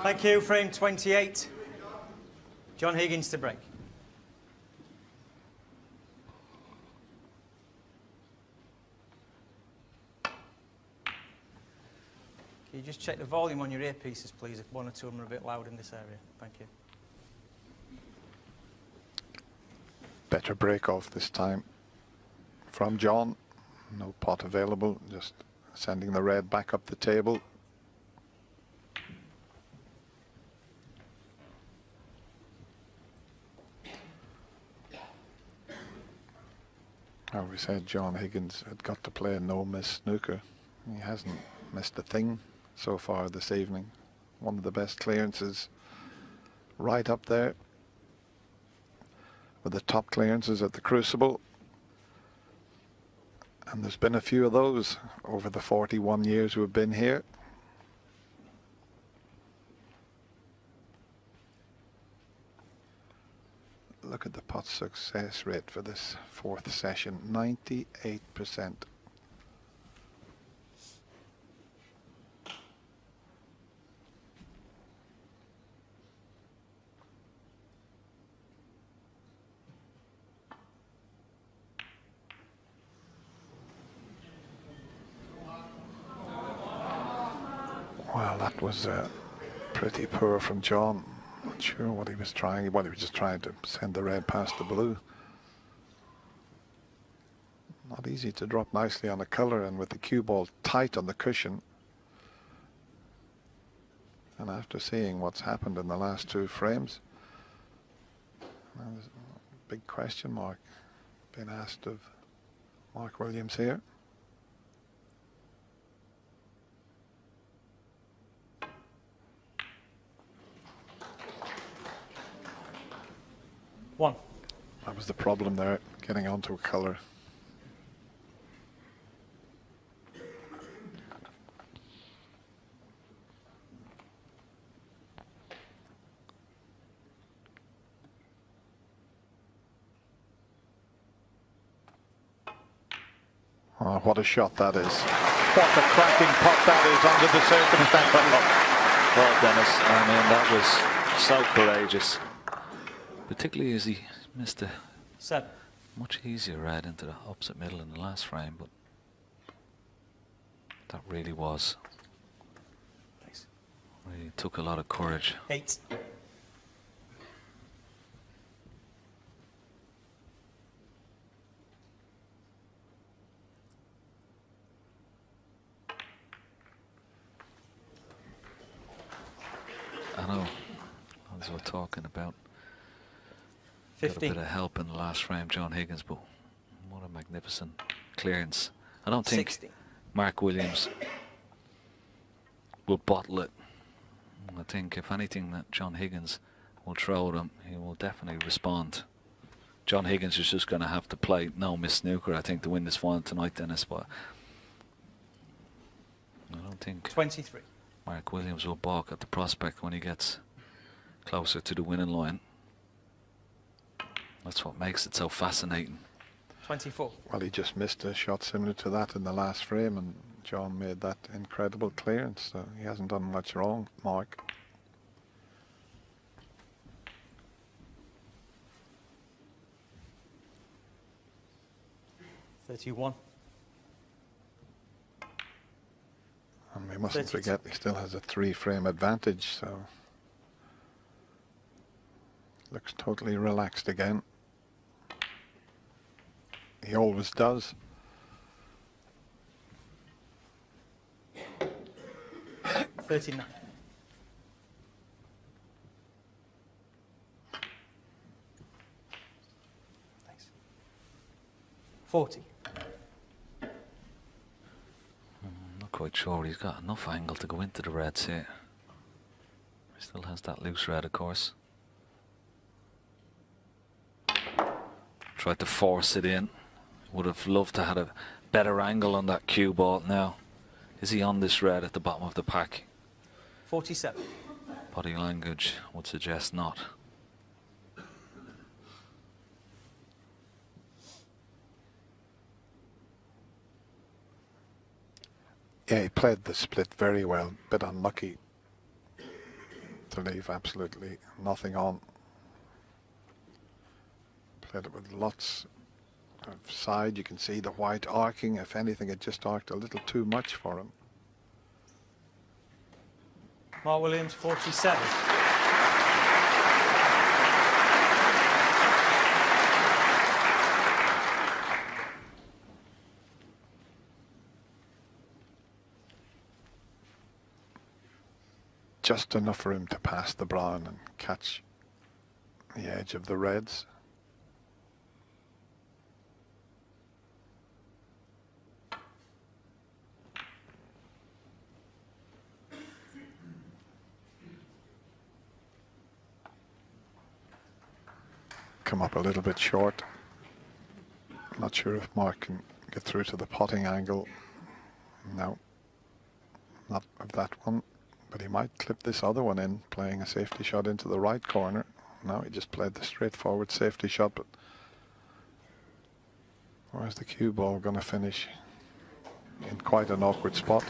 Thank you. Frame 28. John Higgins to break. Can you just check the volume on your earpieces, please, if one or two of them are a bit loud in this area? Thank you. Better break off this time from John. No pot available, just sending the red back up the table. We said John Higgins had got to play a no-miss snooker. He hasn't missed a thing so far this evening. One of the best clearances, right up there with the top clearances at the Crucible. And there's been a few of those over the 41 years we've been here. Look at the pot success rate for this fourth session, 98%. Well, that was pretty poor from John. Not sure what he was trying. Well, he was just trying to send the red past the blue. Not easy to drop nicely on a colour, and with the cue ball tight on the cushion. And after seeing what's happened in the last two frames, there's a big question mark being asked of Mark Williams here. One. That was the problem there, getting onto a colour. Oh, what a shot that is. What a cracking pot that is under the circumstances. Well, Dennis, I mean, that was so courageous. Particularly as he missed a much easier red into the opposite middle in the last frame, but that really was. Thanks. Really took a lot of courage. 8. I know, as we're talking about. 15. Got a bit of help in the last frame, John Higgins, but what a magnificent clearance. I don't think 60. Mark Williams will bottle it. I think if anything that John Higgins will throw at him, he will definitely respond. John Higgins is just going to have to play no-miss snooker, I think, to win this final tonight, Dennis, but I don't think 23. Mark Williams will balk at the prospect when he gets closer to the winning line. That's what makes it so fascinating. 24. Well, he just missed a shot similar to that in the last frame, and John made that incredible clearance, so he hasn't done much wrong, Mark. $31. And we mustn't 32. forget he still has a 3-frame advantage, so looks totally relaxed again. He always does. $39. Thanks. 40. I'm not quite sure he's got enough angle to go into the reds here. He still has that loose red, of course. Tried to force it in. Would have loved to have a better angle on that cue ball now. Is he on this red at the bottom of the pack? 47. Body language would suggest not. Yeah, he played the split very well, bit unlucky. to leave absolutely nothing on. Played it with lots of side. You can see the white arcing. If anything, it just arced a little too much for him. Mark Williams, 47. Just enough for him to pass the brown and catch the edge of the reds. Come up a little bit short. Not sure if Mark can get through to the potting angle. No, not of that one. But he might clip this other one in, playing a safety shot into the right corner. No, he just played the straightforward safety shot, but where's the cue ball going to finish? In quite an awkward spot.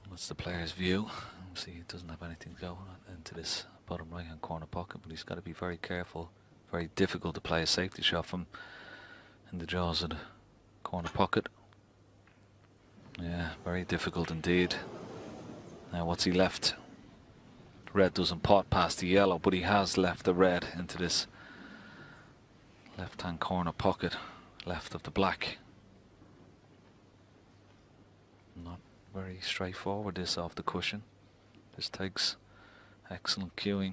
That's the player's view. See, he doesn't have anything going into this bottom right hand corner pocket, but he's got to be very careful. Very difficult to play a safety shot from in the jaws of the corner pocket. Yeah, very difficult indeed. Now what's he left? Red doesn't pot past the yellow, but he has left the red into this left hand corner pocket left of the black. Not very straightforward, this off the cushion. This takes excellent cueing.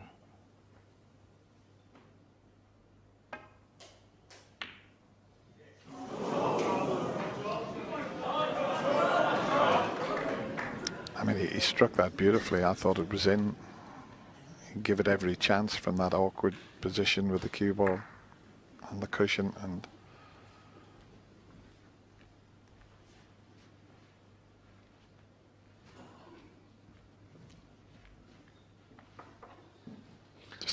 I mean, he struck that beautifully. I thought it was in. He'd give it every chance from that awkward position with the cue ball on the cushion, and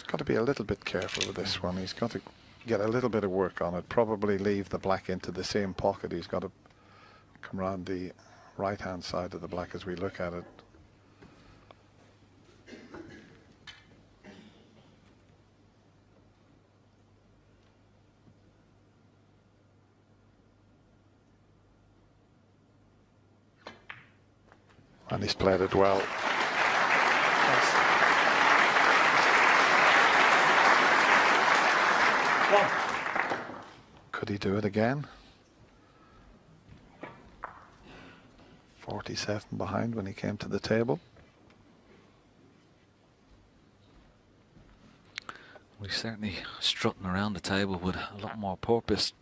got to be a little bit careful with this one. He's got to get a little bit of work on it. Probably leave the black into the same pocket. He's got to come around the right hand side of the black as we look at it. And he's played it well. Could he do it again? 47 behind when he came to the table. He's certainly strutting around the table with a lot more purpose.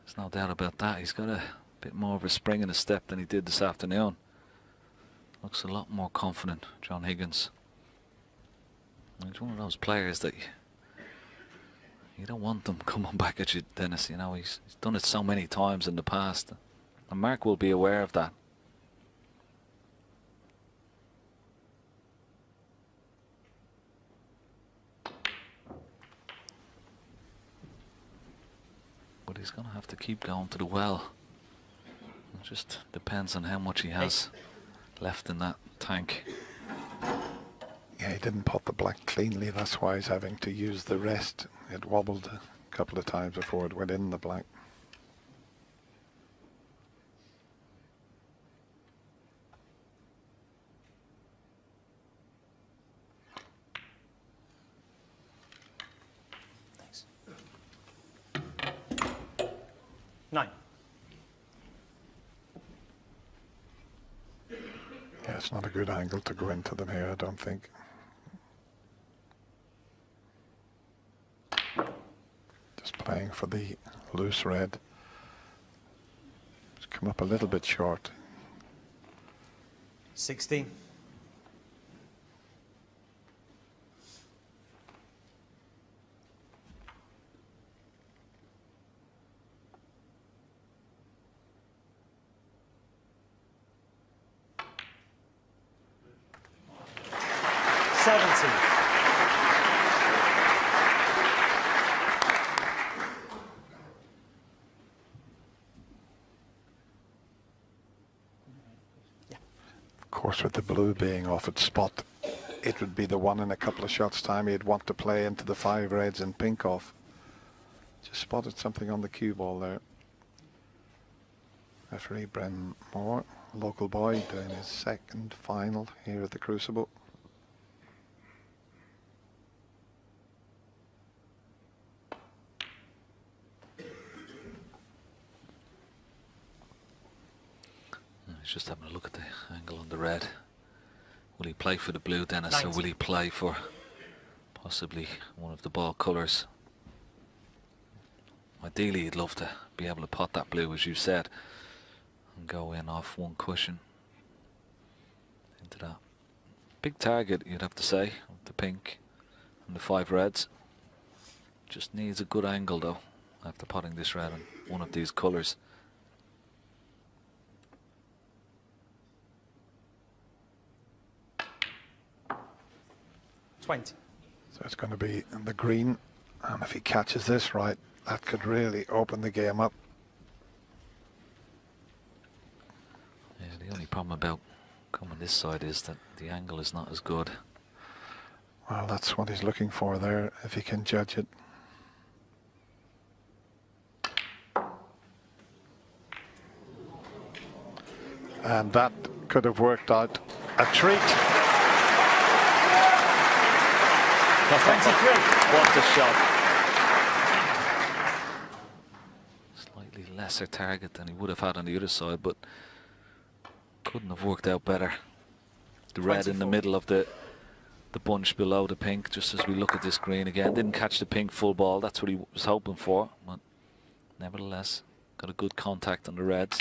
There's no doubt about that. He's got a bit more of a spring in his step than he did this afternoon. Looks a lot more confident, John Higgins. He's one of those players that you don't want them coming back at you, Dennis. You know, he's done it so many times in the past. And Mark will be aware of that. But he's going to have to keep going to the well. It just depends on how much he has left in that tank. Yeah, he didn't pot the black cleanly. That's why he's having to use the rest. It wobbled a couple of times before it went in the black. Thanks. 9. Yeah, it's not a good angle to go into them here, I don't think. Just playing for the loose red. It's come up a little bit short. 16. course, with the blue being off its spot, it would be the one in a couple of shots' time he'd want to play into the 5 reds and pink off. Just spotted something on the cue ball there. Referee Bren Moore, local boy, doing his second final here at the Crucible. He's just having a look at the angle on the red. Will he play for the blue, Dennis, 90. or will he play for possibly one of the ball colours? Ideally, he'd love to be able to pot that blue, as you said, and go in off one cushion into that big target, you'd have to say, the pink and the 5 reds. Just needs a good angle, though, after potting this red and one of these colours. So it's going to be in the green, and if he catches this right, that could really open the game up. Yeah, the only problem about coming this side is that the angle is not as good. Well, that's what he's looking for there, if he can judge it. And that could have worked out a treat. 23. What a shot. Slightly lesser target than he would have had on the other side, but couldn't have worked out better. The red 24. in the middle of the bunch below the pink, just as we look at this green again. Didn't catch the pink full ball, that's what he was hoping for, but nevertheless got a good contact on the reds.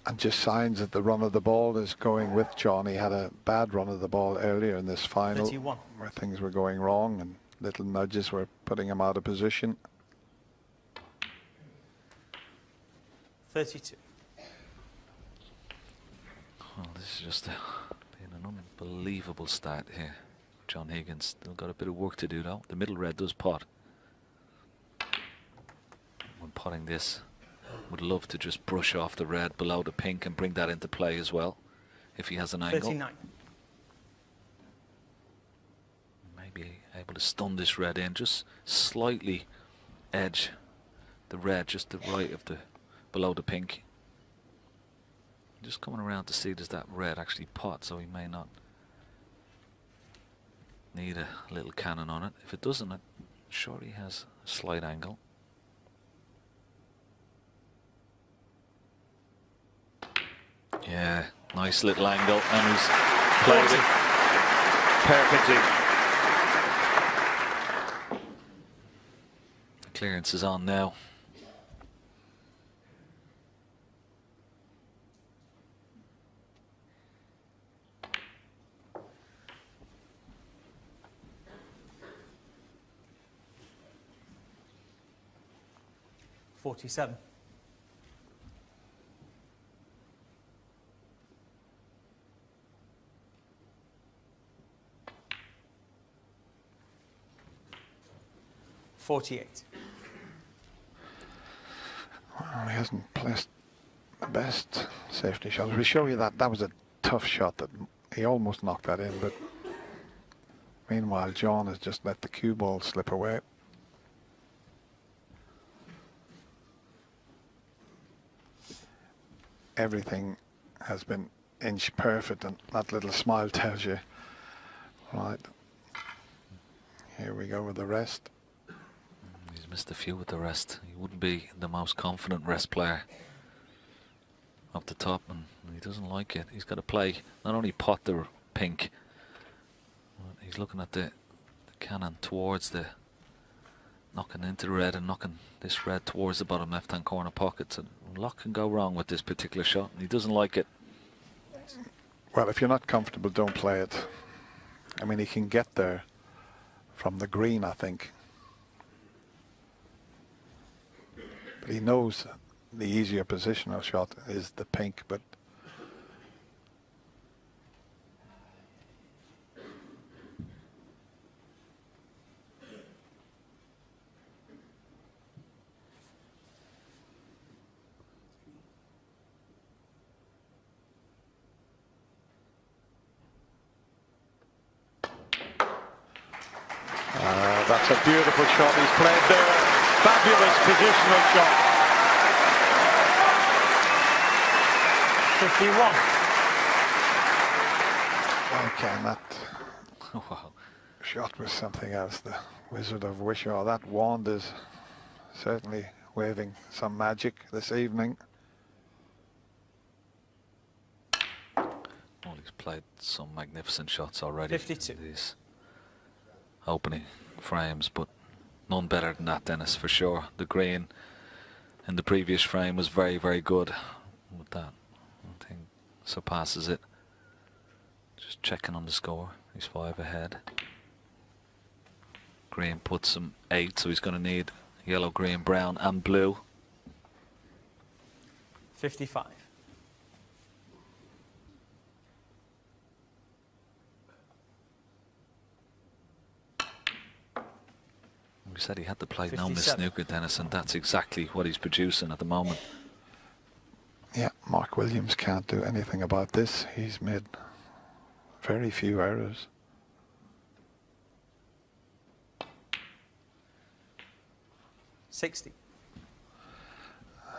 And just signs that the run of the ball is going with John. He had a bad run of the ball earlier in this final 31. where things were going wrong and little nudges were putting him out of position. 32. Well, this is just been an unbelievable start here. John Higgins still got a bit of work to do, though. The middle red does pot. When potting this, would love to just brush off the red below the pink and bring that into play as well, if he has an angle. 39. Maybe able to stun this red in, just slightly edge the red just to the right of the below the pink. Just coming around to see does that red actually pot, so he may not need a little cannon on it. If it doesn't, I'm sure he has a slight angle. Yeah, nice little angle, and he's played it perfectly. The clearance is on now. .47. .48. Well, he hasn't placed the best safety shot. We show you that that was a tough shot that he almost knocked that in, but meanwhile John has just let the cue ball slip away. Everything has been inch perfect, and that little smile tells you. Right, here we go with the rest. He's missed a few with the rest. He wouldn't be the most confident rest player up the top, and he doesn't like it. He's got to play, not only pot the pink, but he's looking at the cannon towards the, knocking into the red and knocking this red towards the bottom left hand corner pocket. So a lot can go wrong with this particular shot, and he doesn't like it. Well, if you're not comfortable, don't play it. I mean, he can get there from the green, I think. But he knows the easier positional shot is the pink, but That's a beautiful shot he's played there. Fabulous positional shot. 51. Okay, and that Wow. shot was something else. The Wizard of Wishaw. That wand is certainly waving some magic this evening. Well, he's played some magnificent shots already. 52. These opening frames, but none better than that, Dennis, for sure. The green in the previous frame was very, very good. With that, I think surpasses it. Just checking on the score. He's 5 ahead. Green puts him 8, so he's going to need yellow, green, brown and blue. 55. We said he had to play no miss 57. snooker, Dennis, and that's exactly what he's producing at the moment. Yeah, Mark Williams can't do anything about this. He's made very few errors. $60.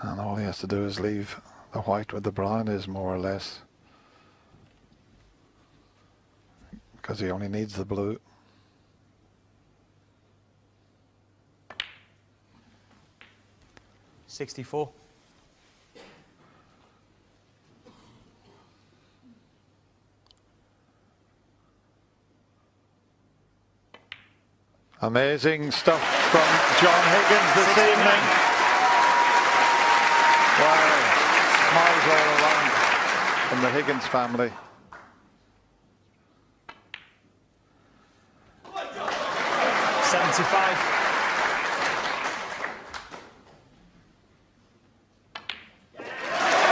And all he has to do is leave the white with the brown is more or less. Because he only needs the blue. $64. Amazing stuff from John Higgins this 69. evening. Wow, smiles all around from the Higgins family.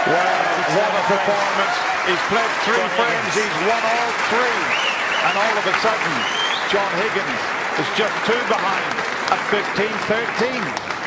Wow, what a performance. He's played 3 frames, he's won all 3. And all of a sudden, John Higgins is just 2 behind at 15-13.